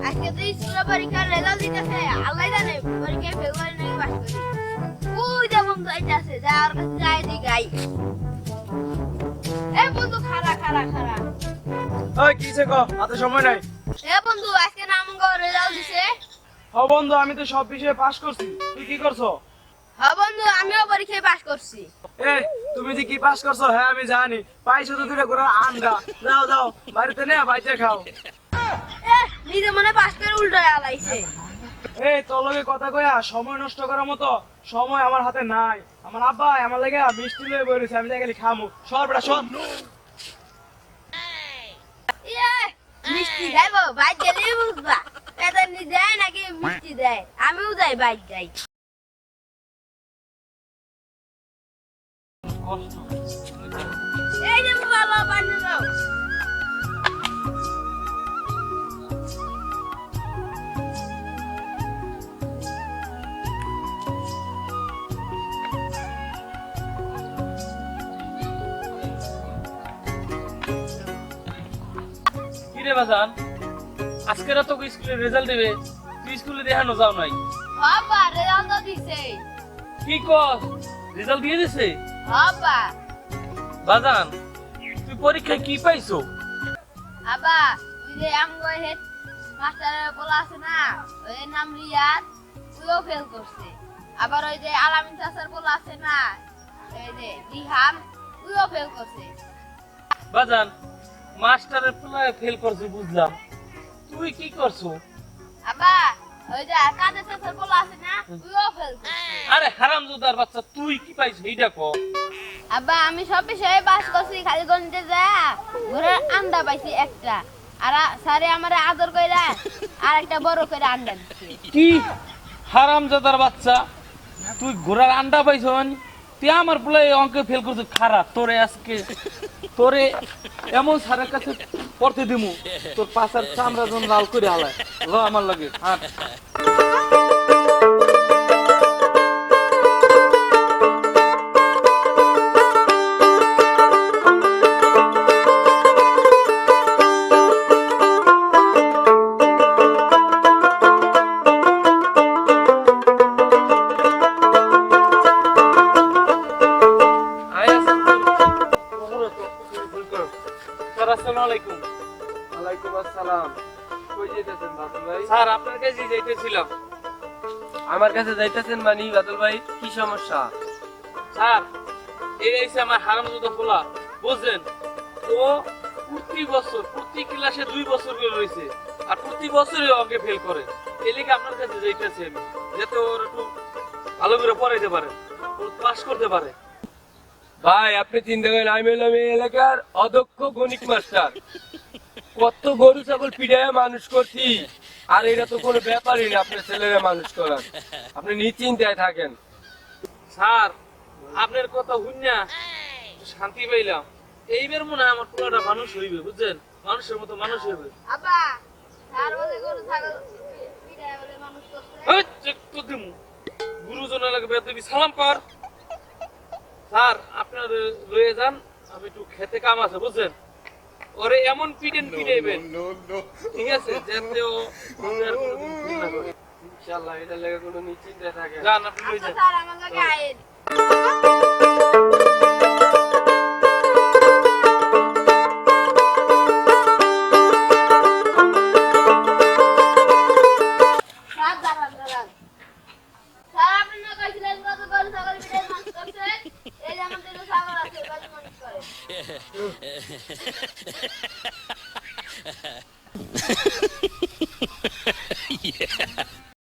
আজকে তো স্কুলে পরীক্ষার রেজাল্ট দিতেছে, আল্লাহ জানে পরীক্ষায় ফেল করে নাকি পাস করি। ওই যে বন্ধু আইতাছে, যা ওর কাছে যাই দি গাই। এ বন্ধু খাড়া খাড়া খাড়া। ওই কিসে কো, হাতে সময় নাই। এ বন্ধু আজকে নামঙ্গ রেজাল্ট দিছে। ও বন্ধু, আমি তো সব বিষয়ে পাস করছি, তুই কি করছো? হ্যাঁ বন্ধু, আমিও পরীক্ষায় পাস করছি। এই তুমি যে কি পাস করছো হ্যাঁ আমি জানি, পাইছো তো দুটো করে আন্ডা। যাও যাও বাড়িতে নে, বাইতে খাও। এ নিজে মনে পাস করে উল্টায় আলাইছে। এই তোর লগে কথা কইয়া সময় নষ্ট করার মতো সময় আমার হাতে নাই। আমার আব্বা আমার লাগে মিষ্টি লয়ে বইরেছে, আমি যাই খামু। সর বেটা সর। ইয়ে মিষ্টি খাইবো, বাইক গেলেই বুঝবা এটা নিজে নাকি মিষ্টি দেয়। আমিও যাই বাইক যাই। এই যে বাবা পানি দাও। কিরে বাজান, আজকে তো স্কুলের রেজাল্ট দেবে, তুই স্কুলে দেখানো যাও নাই? বাবা রেজাল্ট তো দিছে। কি কস, রেজাল্ট দিয়ে দিছে? বাবা বাজান, তুই পরীক্ষায় কি পাইছো? আবা ওই যে আমগো হেড মাস্টারের বলা আছে না, ওই নাম রিয়াদ, ওইও ফেল করছে। আবার ওই যে আলামিন চাচার বলা আছে না, এই যে দিহান, ওইও ফেল করছে। বাজান, মাস্টারের পোলায় ফেল করছে বুঝলাম, তুই কি করছো? আবা ওই যে কাদের চাচার বলা আছে না, ওইও ফেল করছে। আরে হারামজাদার বাচ্চা, তুই কি পাইছো এইটা কও। আব্বা আমি সব বিষয়ে পাস করছি, খালি গণিতে যা ঘোড়ার আন্ডা পাইছি একটা, আর স্যারে আমারে আদর কইরা আর একটা বড় করে আন্ডা দিছে। কি হারামজাদার বাচ্চা, তুই ঘোড়ার আন্ডা পাইছো মানে? তুই আমার পোলায় অঙ্কে ফেল করছিস, খারাপ তোরে আজকে তোরে এমন স্যারের কাছে পড়তে দিমু, তোর পাশার চামড়া যখন লাল করে হালায়। ল আমার লাগে হাট। আসসালামাইকুম। ওয়ালাইকুম আসসালাম। কই যাইতেছেন বাদল ভাই? স্যার আপনার কাছে যাইতেছিলাম। আমার কাছে যাইতেছেন মানে বাদল ভাই কি সমস্যা? স্যার এই হইছে আমার হারামজাদা পোলা, বুঝলেন? ও প্রতি বছর প্রতি ক্লাসে 2 বছর করে রয়েছে, আর প্রতি বছরই ওকে ফেল করে। এই লেগে আপনার কাছে যাইতেছি আমি, যাতে ওর একটু ভালো করে পড়াইতে পারে, ও পাস করতে পারে। ভাই আপনি চিন্তা করেন, আমি হলাম এই এলাকার অদক্ষ গণিত মাস্টার। কত গরু ছাগল পিড়ায় মানুষ করছি, আর এটা তো কোনো ব্যাপারই না আপনার ছেলেরা মানুষ করার। আপনি নিশ্চিন্তায় থাকেন। স্যার আপনার কথা শুনিয়া শান্তি পাইলাম। এইবার মনে হয় আমার পোলাটা মানুষ হইবে, বুঝছেন? মানুষের মতো মানুষ হইবে। আব্বা স্যার বলে গরু ছাগল পিটায় বলে মানুষ করছে। এই চেক তো দিমু, গুরুজনের লাগে বেদবি সালাম কর। স্যার আপনার লয়ে যান, আমি একটু খেতে কাম আছে, বুঝছেন? ওরে এমন পিটাইবেন, ঠিক আছে, যাতে ও আপনার কোনোদিন ভুল না করে। ইনশাআল্লাহ এটা লেগে কোনো নিশ্চিন্তায় থাকেন। যান আপনি লয়ে আচ্ছা যান। স্যার আমার লগে আইন। স্যার দাঁড়ান দাঁড়ান। স্যার আপনি না কইছিলেন কত গরু ছাগল পিটায় মানুষ করছে? এই যে আমাদের ছাগল আছে, গরু মানুষ করে।